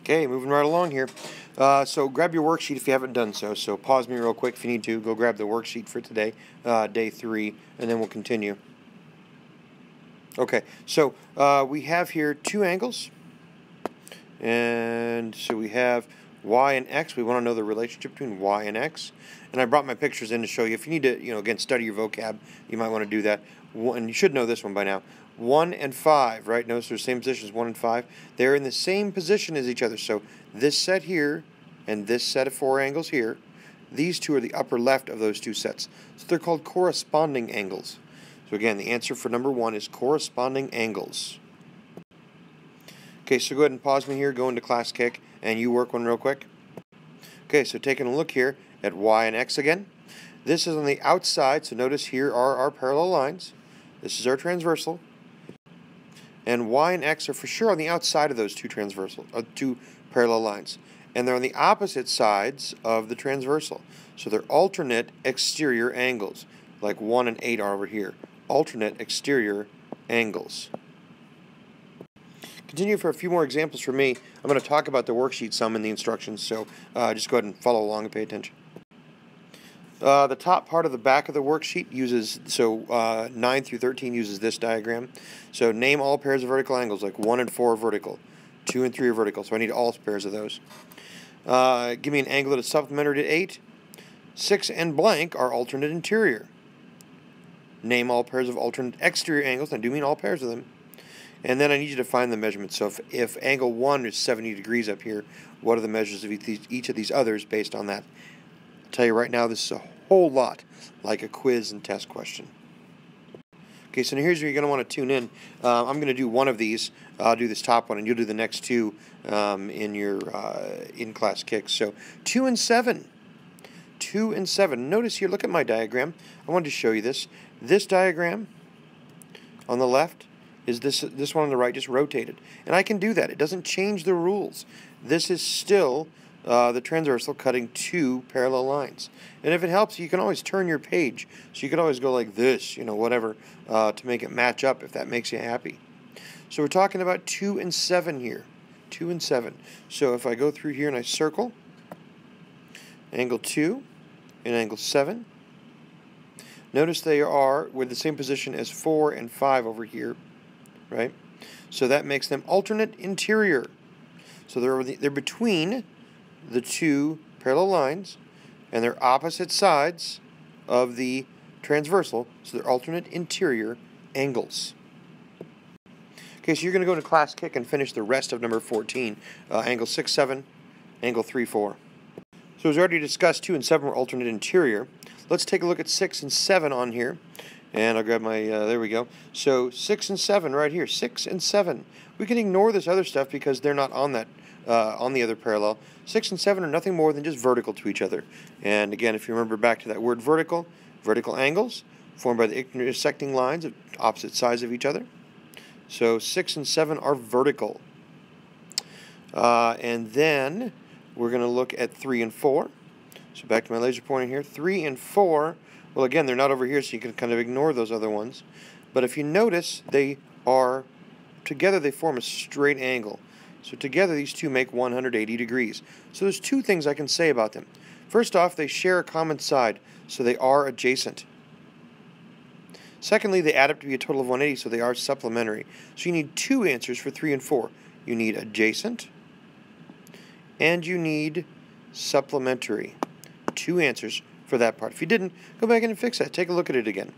Okay, moving right along here. So grab your worksheet if you haven't done so. So pause me real quick if you need to. Go grab the worksheet for today, day 3, and then we'll continue. Okay, so we have here two angles. And so we have y and x. We want to know the relationship between y and x. And I brought my pictures in to show you. If you need to, again, study your vocab, you might want to do that. And you should know this one by now. 1 and 5, right? Notice they're the same position as 1 and 5. They're in the same position as each other. So this set here and this set of 4 angles here, these two are the upper left of those two sets. So they're called corresponding angles. So again, the answer for number 1 is corresponding angles. Okay, so go ahead and pause me here, go into class kick, and you work one real quick. Okay, so taking a look here at y and x again. This is on the outside, so notice here are our parallel lines. This is our transversal. And y and x are for sure on the outside of those two parallel lines. And they're on the opposite sides of the transversal. So they're alternate exterior angles, like 1 and 8 are over here. Alternate exterior angles. Continue for a few more examples for me. I'm going to talk about the worksheet some in the instructions, so just go ahead and follow along and pay attention. The top part of the back of the worksheet uses, 9 through 13 uses this diagram. So name all pairs of vertical angles, like 1 and 4 are vertical, 2 and 3 are vertical, so I need all pairs of those. Give me an angle that is supplementary to 8. 6 and blank are alternate interior. Name all pairs of alternate exterior angles, and I do mean all pairs of them. And then I need you to find the measurements. So if angle 1 is 70 degrees up here, what are the measures of each of these others based on that? I'll tell you right now, this is a whole lot like a quiz and test question. Okay, so now here's where you're going to want to tune in. I'm going to do one of these. I'll do this top one, and you'll do the next two in your in-class kicks. So 2 and 7. 2 and 7. Notice here, look at my diagram. I wanted to show you this. This diagram on the left is this one on the right just rotated. And I can do that. It doesn't change the rules. This is still the transversal cutting two parallel lines. And if it helps, you can always turn your page. So you could always go like this, whatever, to make it match up if that makes you happy. So we're talking about 2 and 7 here. 2 and 7. So if I go through here and I circle angle 2 and angle 7, notice they are with the same position as 4 and 5 over here, right? So that makes them alternate interior. So they're between the two parallel lines, and they're opposite sides of the transversal, so they're alternate interior angles. Okay, so you're going to go into class kick and finish the rest of number 14, angle 6, 7, angle 3, 4. So as we already discussed, 2 and 7 were alternate interior. Let's take a look at 6 and 7 on here. And I'll grab my, there we go. So 6 and 7 right here, 6 and 7. We can ignore this other stuff because they're not on that, on the other parallel. 6 and 7 are nothing more than just vertical to each other. And again, if you remember back to that word vertical angles formed by the intersecting lines of opposite sides of each other. So 6 and 7 are vertical. And then we're going to look at 3 and 4. So back to my laser pointer here. 3 and 4, well, again, they're not over here, so you can kind of ignore those other ones. But if you notice, they are together, they form a straight angle. So together, these two make 180 degrees. So there's two things I can say about them. First off, they share a common side, so they are adjacent. Secondly, they add up to be a total of 180, so they are supplementary. So you need two answers for 3 and 4. You need adjacent, and you need supplementary. Two answers for that part. If you didn't, go back in and fix that. Take a look at it again.